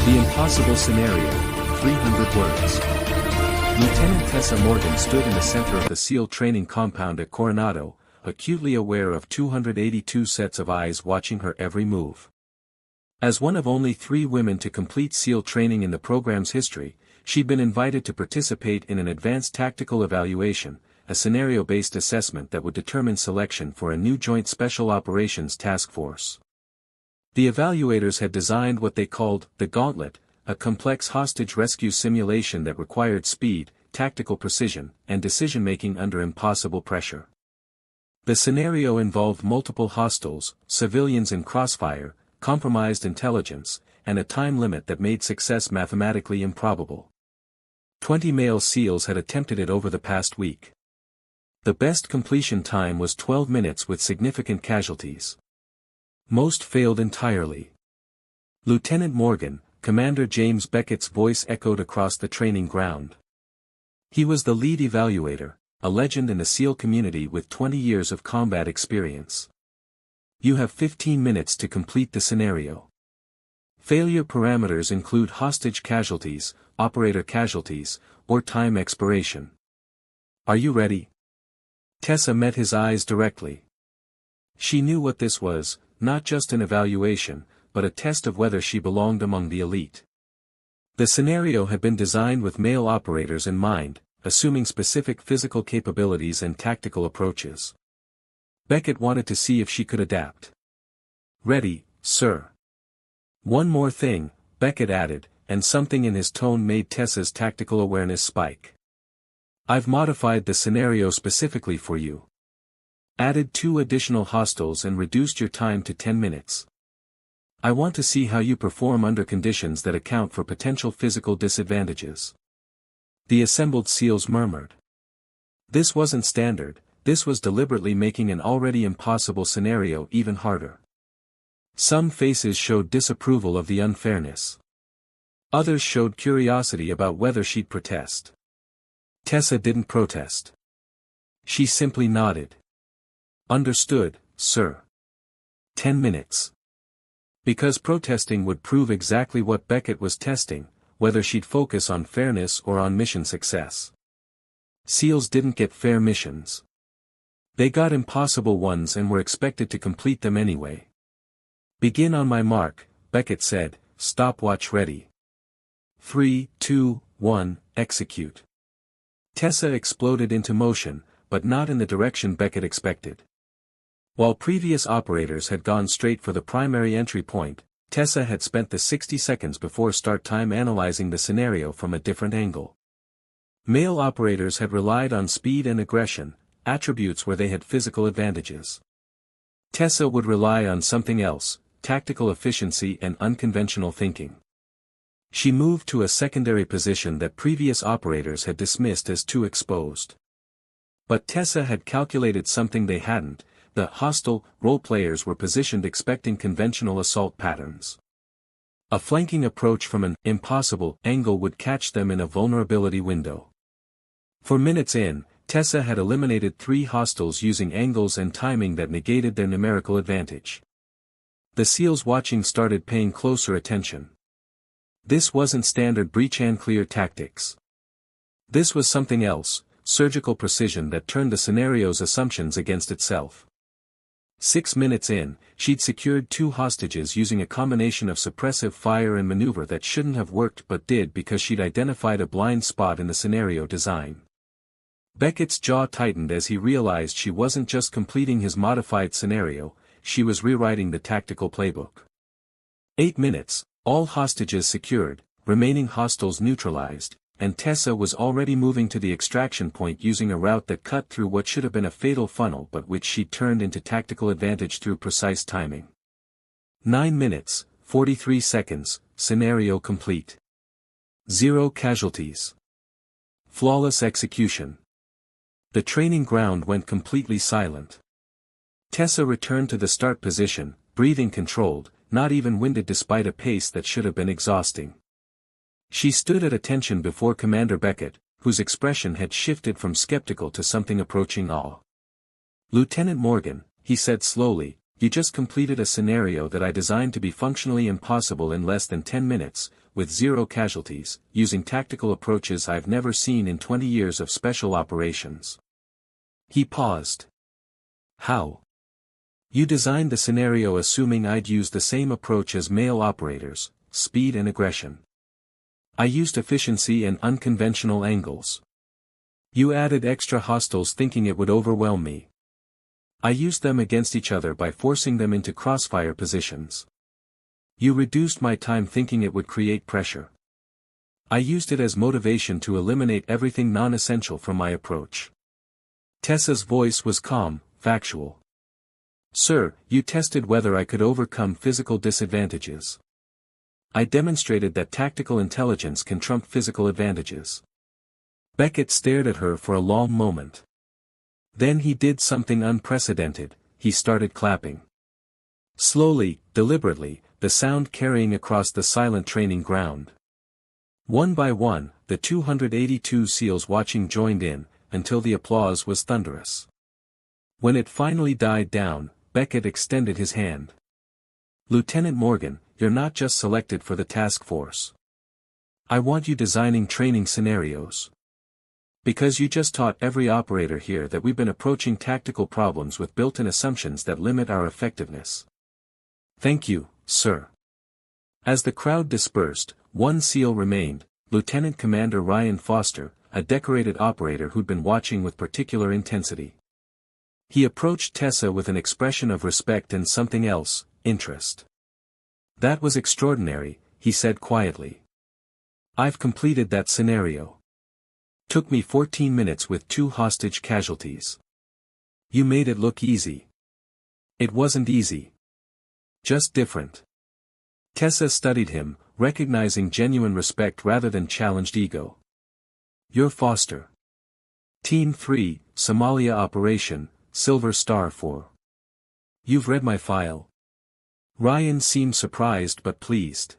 The impossible scenario, 300 words. Lieutenant Tessa Morgan stood in the center of the SEAL training compound at Coronado, acutely aware of 282 sets of eyes watching her every move. As one of only 3 women to complete SEAL training in the program's history, she'd been invited to participate in an advanced tactical evaluation, a scenario-based assessment that would determine selection for a new Joint Special Operations Task Force. The evaluators had designed what they called the Gauntlet, a complex hostage rescue simulation that required speed, tactical precision, and decision-making under impossible pressure. The scenario involved multiple hostiles, civilians in crossfire, compromised intelligence, and a time limit that made success mathematically improbable. 20 male SEALs had attempted it over the past week. The best completion time was 12 minutes with significant casualties. Most failed entirely. Lieutenant Morgan, Commander James Beckett's voice echoed across the training ground. He was the lead evaluator, a legend in the SEAL community with 20 years of combat experience. You have 15 minutes to complete the scenario. Failure parameters include hostage casualties, operator casualties, or time expiration. Are you ready? Tessa met his eyes directly. She knew what this was, not just an evaluation, but a test of whether she belonged among the elite. The scenario had been designed with male operators in mind, assuming specific physical capabilities and tactical approaches. Beckett wanted to see if she could adapt. Ready, sir. One more thing, Beckett added, and something in his tone made Tessa's tactical awareness spike. I've modified the scenario specifically for you. Added 2 additional hostiles and reduced your time to 10 minutes. I want to see how you perform under conditions that account for potential physical disadvantages. The assembled SEALs murmured. This wasn't standard, this was deliberately making an already impossible scenario even harder. Some faces showed disapproval of the unfairness. Others showed curiosity about whether she'd protest. Tessa didn't protest. She simply nodded. Understood, sir. 10 minutes. Because protesting would prove exactly what Beckett was testing, whether she'd focus on fairness or on mission success. SEALs didn't get fair missions. They got impossible ones and were expected to complete them anyway. Begin on my mark, Beckett said, stopwatch ready. 3, 2, 1, execute. Tessa exploded into motion, but not in the direction Beckett expected. While previous operators had gone straight for the primary entry point, Tessa had spent the 60 seconds before start time analyzing the scenario from a different angle. Male operators had relied on speed and aggression, attributes where they had physical advantages. Tessa would rely on something else, tactical efficiency and unconventional thinking. She moved to a secondary position that previous operators had dismissed as too exposed. But Tessa had calculated something they hadn't. The hostile role players were positioned expecting conventional assault patterns. A flanking approach from an impossible angle would catch them in a vulnerability window. For minutes in, Tessa had eliminated 3 hostiles using angles and timing that negated their numerical advantage. The SEALs watching started paying closer attention. This wasn't standard breach and clear tactics. This was something else, surgical precision that turned the scenario's assumptions against itself. 6 minutes in, she'd secured 2 hostages using a combination of suppressive fire and maneuver that shouldn't have worked but did because she'd identified a blind spot in the scenario design. Beckett's jaw tightened as he realized she wasn't just completing his modified scenario, she was rewriting the tactical playbook. 8 minutes, all hostages secured, remaining hostiles neutralized, and Tessa was already moving to the extraction point using a route that cut through what should have been a fatal funnel but which she turned into tactical advantage through precise timing. 9 minutes, 43 seconds, scenario complete. 0 casualties. Flawless execution. The training ground went completely silent. Tessa returned to the start position, breathing controlled, not even winded despite a pace that should have been exhausting. She stood at attention before Commander Beckett, whose expression had shifted from skeptical to something approaching awe. Lieutenant Morgan, he said slowly, you just completed a scenario that I designed to be functionally impossible in less than 10 minutes, with 0 casualties, using tactical approaches I've never seen in 20 years of special operations. He paused. How? You designed the scenario assuming I'd use the same approach as male operators, speed and aggression. I used efficiency and unconventional angles. You added extra hostiles thinking it would overwhelm me. I used them against each other by forcing them into crossfire positions. You reduced my time thinking it would create pressure. I used it as motivation to eliminate everything non-essential from my approach. Tessa's voice was calm, factual. Sir, you tested whether I could overcome physical disadvantages. I demonstrated that tactical intelligence can trump physical advantages. Beckett stared at her for a long moment. Then he did something unprecedented, he started clapping. Slowly, deliberately, the sound carrying across the silent training ground. One by one, the 282 SEALs watching joined in, until the applause was thunderous. When it finally died down, Beckett extended his hand. Lieutenant Morgan, you're not just selected for the task force. I want you designing training scenarios. Because you just taught every operator here that we've been approaching tactical problems with built-in assumptions that limit our effectiveness. Thank you, sir. As the crowd dispersed, one SEAL remained, Lieutenant Commander Ryan Foster, a decorated operator who'd been watching with particular intensity. He approached Tessa with an expression of respect and something else, interest. That was extraordinary, he said quietly. I've completed that scenario. Took me 14 minutes with 2 hostage casualties. You made it look easy. It wasn't easy. Just different. Tessa studied him, recognizing genuine respect rather than challenged ego. You're Foster. Team 3, Somalia Operation, Silver Star 4. You've read my file. Ryan seemed surprised but pleased.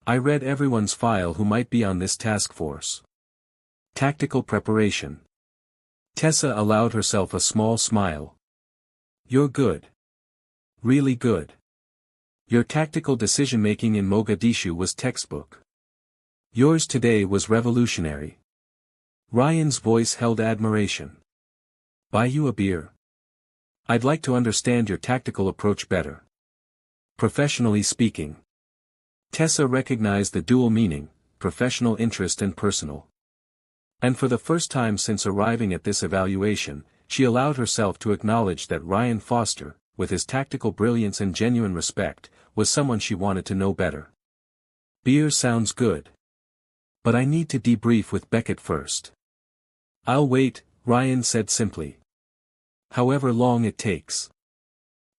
I read everyone's file who might be on this task force. Tactical preparation. Tessa allowed herself a small smile. You're good. Really good. Your tactical decision-making in Mogadishu was textbook. Yours today was revolutionary. Ryan's voice held admiration. Buy you a beer? I'd like to understand your tactical approach better. Professionally speaking. Tessa recognized the dual meaning, professional interest and personal. And for the first time since arriving at this evaluation, she allowed herself to acknowledge that Ryan Foster, with his tactical brilliance and genuine respect, was someone she wanted to know better. Beer sounds good. But I need to debrief with Beckett first. I'll wait, Ryan said simply. However long it takes.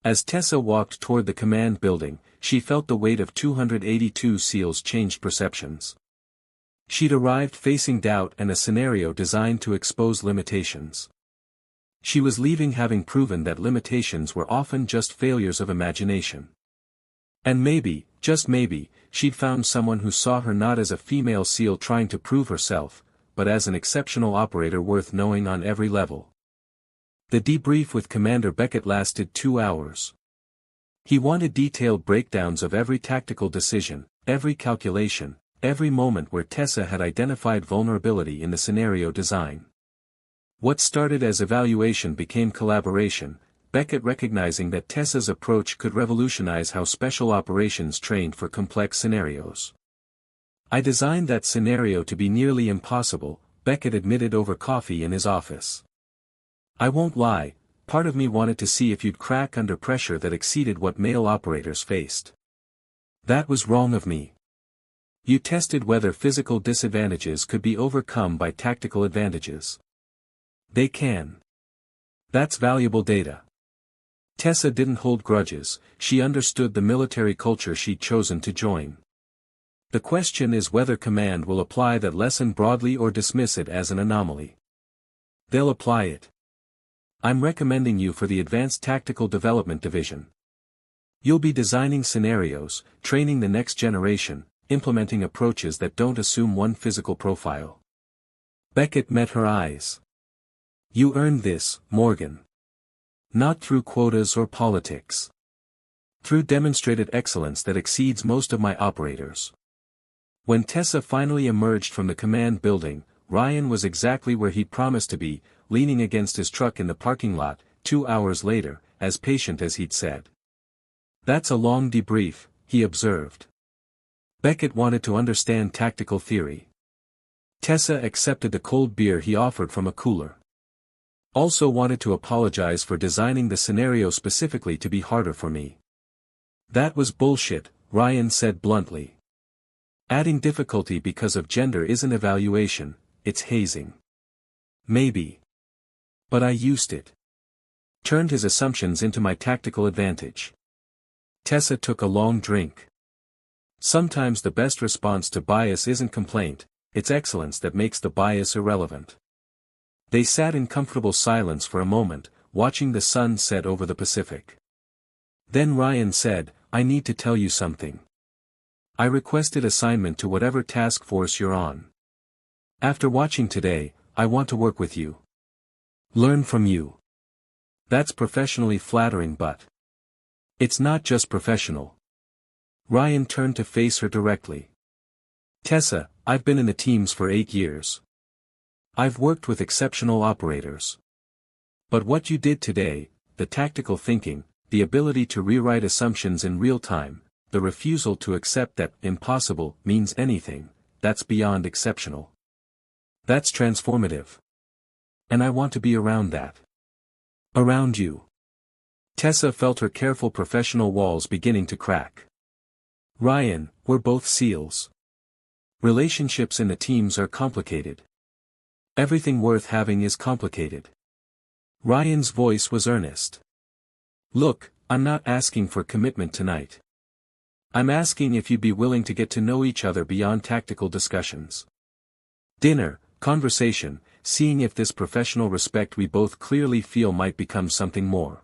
As Tessa walked toward the command building, she felt the weight of 282 SEALs changed perceptions. She'd arrived facing doubt and a scenario designed to expose limitations. She was leaving having proven that limitations were often just failures of imagination. And maybe, just maybe, she'd found someone who saw her not as a female SEAL trying to prove herself, but as an exceptional operator worth knowing on every level. The debrief with Commander Beckett lasted 2 hours. He wanted detailed breakdowns of every tactical decision, every calculation, every moment where Tessa had identified vulnerability in the scenario design. What started as evaluation became collaboration, Beckett recognizing that Tessa's approach could revolutionize how special operations trained for complex scenarios. I designed that scenario to be nearly impossible, Beckett admitted over coffee in his office. I won't lie, part of me wanted to see if you'd crack under pressure that exceeded what male operators faced. That was wrong of me. You tested whether physical disadvantages could be overcome by tactical advantages. They can. That's valuable data. Tessa didn't hold grudges, she understood the military culture she'd chosen to join. The question is whether command will apply that lesson broadly or dismiss it as an anomaly. They'll apply it. I'm recommending you for the Advanced Tactical Development Division. You'll be designing scenarios, training the next generation, implementing approaches that don't assume one physical profile. Beckett met her eyes. You earned this, Morgan. Not through quotas or politics. Through demonstrated excellence that exceeds most of my operators. When Tessa finally emerged from the command building, Ryan was exactly where he'd promised to be, leaning against his truck in the parking lot, 2 hours later, as patient as he'd said. "That's a long debrief," he observed. Beckett wanted to understand tactical theory. Tessa accepted the cold beer he offered from a cooler. "Also wanted to apologize for designing the scenario specifically to be harder for me." "That was bullshit," Ryan said bluntly. "Adding difficulty because of gender isn't evaluation, it's hazing." "Maybe. But I used it. Turned his assumptions into my tactical advantage." Tessa took a long drink. Sometimes the best response to bias isn't complaint, it's excellence that makes the bias irrelevant. They sat in comfortable silence for a moment, watching the sun set over the Pacific. Then Ryan said, "I need to tell you something. I requested assignment to whatever task force you're on. After watching today, I want to work with you. Learn from you." "That's professionally flattering, but it's not just professional." Ryan turned to face her directly. "Tessa, I've been in the teams for 8 years. I've worked with exceptional operators. But what you did today, the tactical thinking, the ability to rewrite assumptions in real time, the refusal to accept that impossible means anything, that's beyond exceptional. That's transformative. And I want to be around that. Around you." Tessa felt her careful professional walls beginning to crack. "Ryan, we're both SEALs. Relationships in the teams are complicated. Everything worth having is complicated." Ryan's voice was earnest. "Look, I'm not asking for commitment tonight. I'm asking if you'd be willing to get to know each other beyond tactical discussions. Dinner, conversation, seeing if this professional respect we both clearly feel might become something more."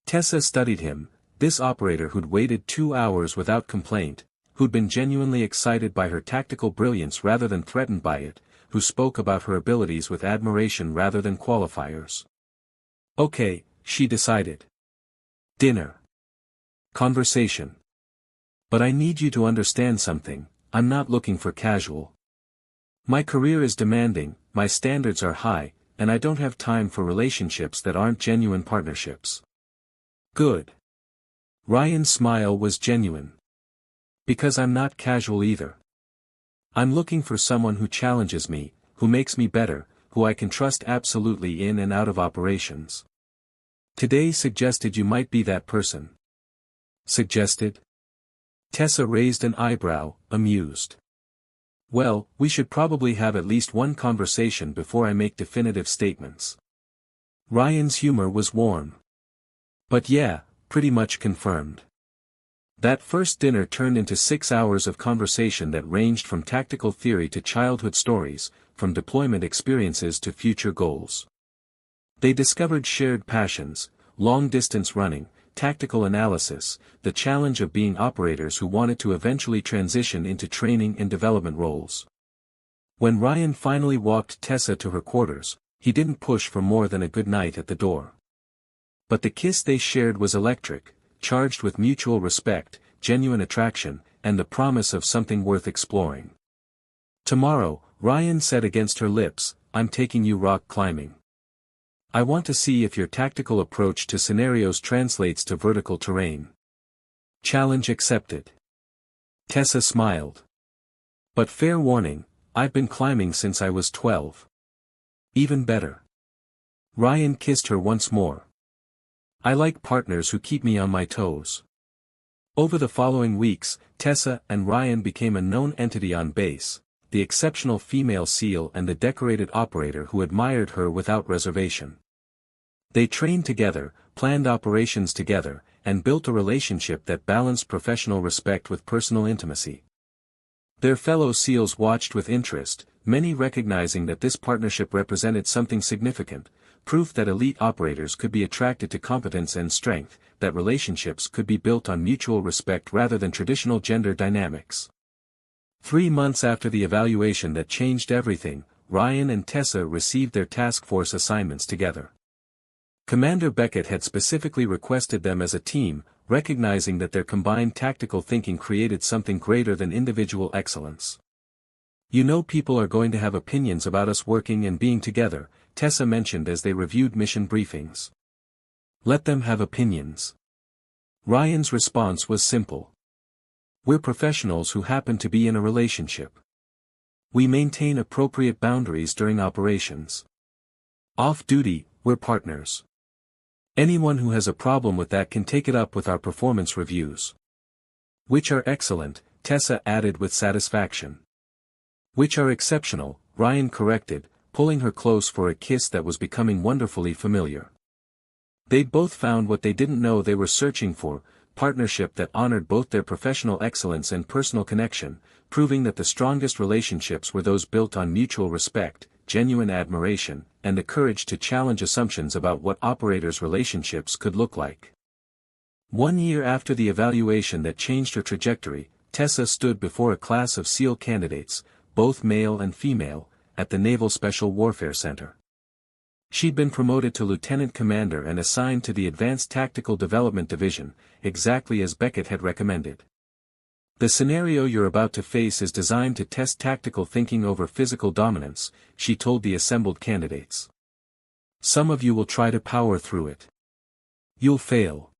Tessa studied him, this operator who'd waited 2 hours without complaint, who'd been genuinely excited by her tactical brilliance rather than threatened by it, who spoke about her abilities with admiration rather than qualifiers. "Okay," she decided. "Dinner. Conversation. But I need you to understand something, I'm not looking for casual. My career is demanding, my standards are high, and I don't have time for relationships that aren't genuine partnerships." "Good." Ryan's smile was genuine. "Because I'm not casual either. I'm looking for someone who challenges me, who makes me better, who I can trust absolutely in and out of operations. Today suggested you might be that person." "Suggested?" Tessa raised an eyebrow, amused. "Well, we should probably have at least one conversation before I make definitive statements." Ryan's humor was warm. "But yeah, pretty much confirmed." That first dinner turned into 6 hours of conversation that ranged from tactical theory to childhood stories, from deployment experiences to future goals. They discovered shared passions, long-distance running, tactical analysis, the challenge of being operators who wanted to eventually transition into training and development roles. When Ryan finally walked Tessa to her quarters, he didn't push for more than a good night at the door. But the kiss they shared was electric, charged with mutual respect, genuine attraction, and the promise of something worth exploring. "Tomorrow," Ryan said against her lips, "I'm taking you rock climbing. I want to see if your tactical approach to scenarios translates to vertical terrain." Challenge accepted. Tessa smiled. "But fair warning, I've been climbing since I was 12. Even better." Ryan kissed her once more. "I like partners who keep me on my toes." Over the following weeks, Tessa and Ryan became a known entity on base, the exceptional female SEAL and the decorated operator who admired her without reservation. They trained together, planned operations together, and built a relationship that balanced professional respect with personal intimacy. Their fellow SEALs watched with interest, many recognizing that this partnership represented something significant, proof that elite operators could be attracted to competence and strength, that relationships could be built on mutual respect rather than traditional gender dynamics. 3 months after the evaluation that changed everything, Ryan and Tessa received their task force assignments together. Commander Beckett had specifically requested them as a team, recognizing that their combined tactical thinking created something greater than individual excellence. "You know, people are going to have opinions about us working and being together," Tessa mentioned as they reviewed mission briefings. "Let them have opinions." Ryan's response was simple. "We're professionals who happen to be in a relationship. We maintain appropriate boundaries during operations. Off-duty, we're partners. Anyone who has a problem with that can take it up with our performance reviews." "Which are excellent," Tessa added with satisfaction. "Which are exceptional," Ryan corrected, pulling her close for a kiss that was becoming wonderfully familiar. They'd both found what they didn't know they were searching for, partnership that honored both their professional excellence and personal connection, proving that the strongest relationships were those built on mutual respect, genuine admiration, and the courage to challenge assumptions about what operators' relationships could look like. 1 year after the evaluation that changed her trajectory, Tessa stood before a class of SEAL candidates, both male and female, at the Naval Special Warfare Center. She'd been promoted to lieutenant commander and assigned to the Advanced Tactical Development Division, exactly as Beckett had recommended. "The scenario you're about to face is designed to test tactical thinking over physical dominance," she told the assembled candidates. "Some of you will try to power through it. You'll fail.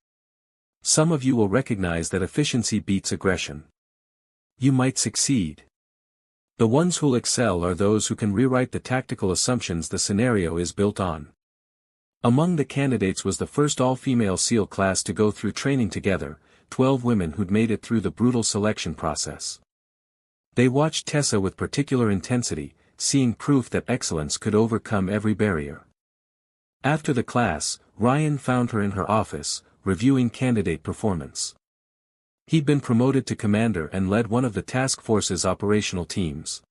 Some of you will recognize that efficiency beats aggression. You might succeed. The ones who'll excel are those who can rewrite the tactical assumptions the scenario is built on." Among the candidates was the first all-female SEAL class to go through training together, 12 women who'd made it through the brutal selection process. They watched Tessa with particular intensity, seeing proof that excellence could overcome every barrier. After the class, Ryan found her in her office, reviewing candidate performance. He'd been promoted to commander and led one of the task force's operational teams.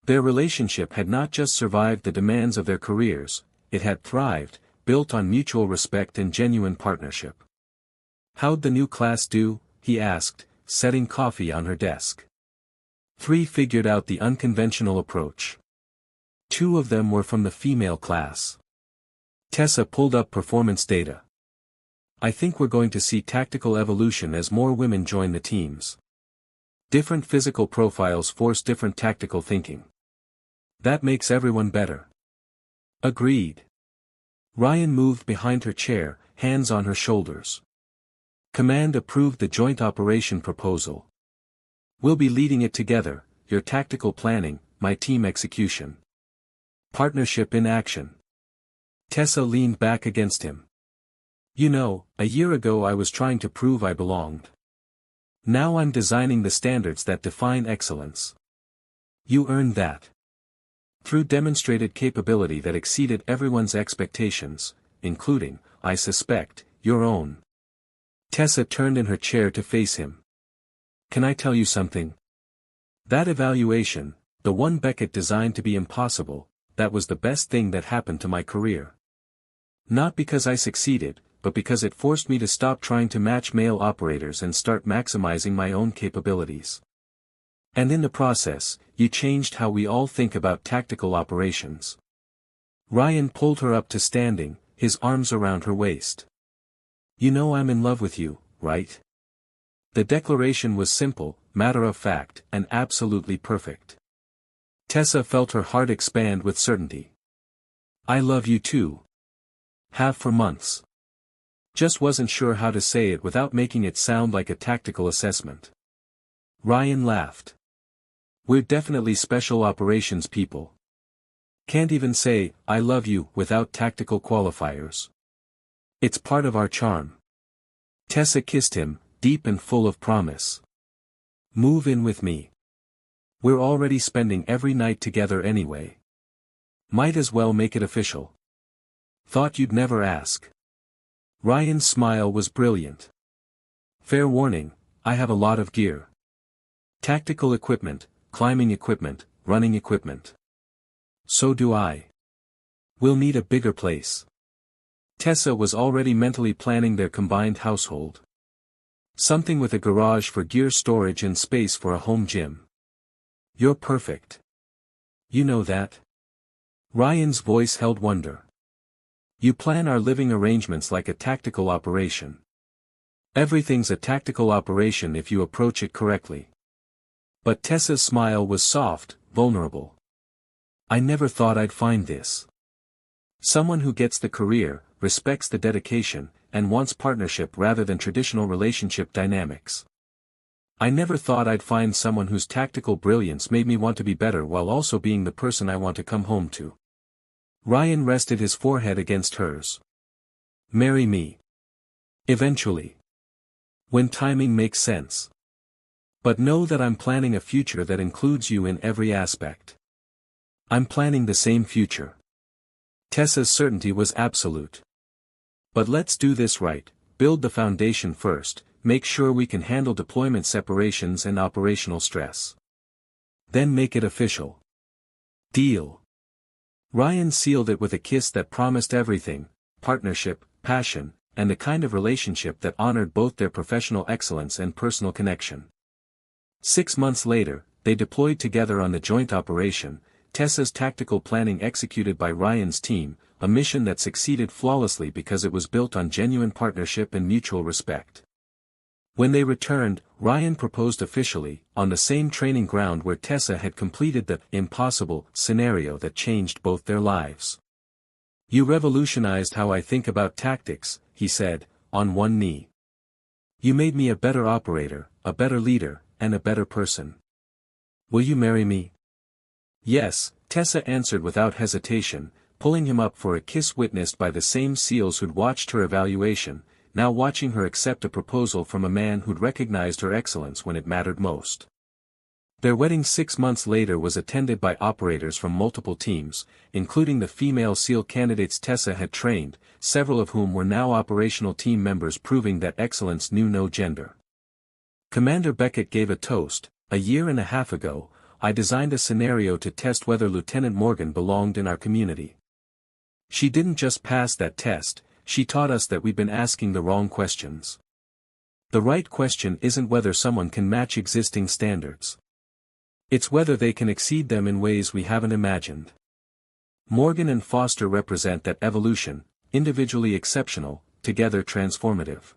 Their relationship had not just survived the demands of their careers, it had thrived, built on mutual respect and genuine partnership. "How'd the new class do?" he asked, setting coffee on her desk. 3 figured out the unconventional approach. 2 of them were from the female class. Tessa pulled up performance data. "I think we're going to see tactical evolution as more women join the teams. Different physical profiles force different tactical thinking. That makes everyone better." "Agreed." Ryan moved behind her chair, hands on her shoulders. "Command approved the joint operation proposal. We'll be leading it together, your tactical planning, my team execution. Partnership in action." Tessa leaned back against him. "You know, a year ago I was trying to prove I belonged. Now I'm designing the standards that define excellence. You earned that. Through demonstrated capability that exceeded everyone's expectations, including, I suspect, your own." Tessa turned in her chair to face him. "Can I tell you something? That evaluation, the one Beckett designed to be impossible, that was the best thing that happened to my career. Not because I succeeded, but because it forced me to stop trying to match male operators and start maximizing my own capabilities. And in the process, you changed how we all think about tactical operations." Ryan pulled her up to standing, his arms around her waist. "You know I'm in love with you, right?" The declaration was simple, matter-of-fact, and absolutely perfect. Tessa felt her heart expand with certainty. "I love you too. Have for months. Just wasn't sure how to say it without making it sound like a tactical assessment." Ryan laughed. "We're definitely special operations people. Can't even say, 'I love you,' without tactical qualifiers. It's part of our charm." Tessa kissed him, deep and full of promise. "Move in with me. We're already spending every night together anyway. Might as well make it official. Thought you'd never ask." Ryan's smile was brilliant. "Fair warning, I have a lot of gear. Tactical equipment, climbing equipment, running equipment. So do I. We'll need a bigger place." Tessa was already mentally planning their combined household. Something with a garage for gear storage and space for a home gym. "You're perfect. You know that?" Ryan's voice held wonder. "You plan our living arrangements like a tactical operation. Everything's a tactical operation if you approach it correctly. But Tessa's smile was soft, vulnerable. I never thought I'd find this. Someone who gets the career, respects the dedication, and wants partnership rather than traditional relationship dynamics. I never thought I'd find someone whose tactical brilliance made me want to be better while also being the person I want to come home to. Ryan rested his forehead against hers. Marry me. Eventually. When timing makes sense. But know that I'm planning a future that includes you in every aspect. I'm planning the same future. Tessa's certainty was absolute. But let's do this right, build the foundation first, make sure we can handle deployment separations and operational stress. Then make it official. Deal. Ryan sealed it with a kiss that promised everything: partnership, passion, and the kind of relationship that honored both their professional excellence and personal connection. 6 months later, they deployed together on the joint operation, Tessa's tactical planning executed by Ryan's team, a mission that succeeded flawlessly because it was built on genuine partnership and mutual respect. When they returned, Ryan proposed officially, on the same training ground where Tessa had completed the impossible scenario that changed both their lives. You revolutionized how I think about tactics, he said, on one knee. You made me a better operator, a better leader, and a better person. Will you marry me? Yes, Tessa answered without hesitation, pulling him up for a kiss witnessed by the same SEALs who'd watched her evaluation, now watching her accept a proposal from a man who'd recognized her excellence when it mattered most. Their wedding 6 months later was attended by operators from multiple teams, including the female SEAL candidates Tessa had trained, several of whom were now operational team members, proving that excellence knew no gender. Commander Beckett gave a toast. A year and a half ago, I designed a scenario to test whether Lieutenant Morgan belonged in our community. She didn't just pass that test, she taught us that we'd been asking the wrong questions. The right question isn't whether someone can match existing standards. It's whether they can exceed them in ways we haven't imagined. Morgan and Foster represent that evolution, individually exceptional, together transformative.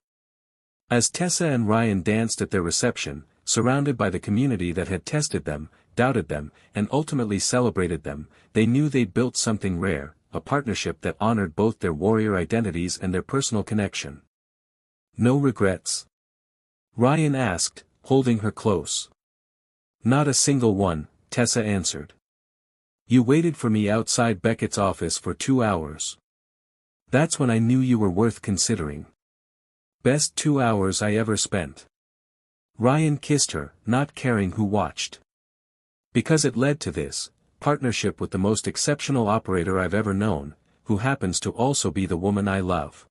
As Tessa and Ryan danced at their reception, surrounded by the community that had tested them, doubted them, and ultimately celebrated them, they knew they'd built something rare, a partnership that honored both their warrior identities and their personal connection. No regrets? Ryan asked, holding her close. Not a single one, Tessa answered. You waited for me outside Beckett's office for 2 hours. That's when I knew you were worth considering. Best 2 hours I ever spent. Ryan kissed her, not caring who watched. Because it led to this partnership with the most exceptional operator I've ever known, who happens to also be the woman I love.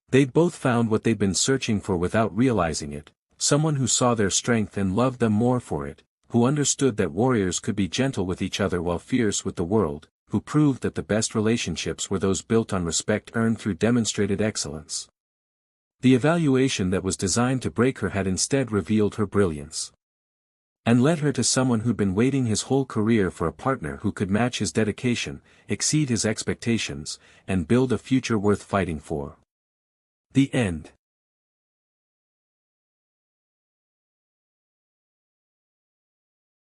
They'd both found what they'd been searching for without realizing it, someone who saw their strength and loved them more for it, who understood that warriors could be gentle with each other while fierce with the world, who proved that the best relationships were those built on respect earned through demonstrated excellence. The evaluation that was designed to break her had instead revealed her brilliance. And led her to someone who'd been waiting his whole career for a partner who could match his dedication, exceed his expectations, and build a future worth fighting for. The end.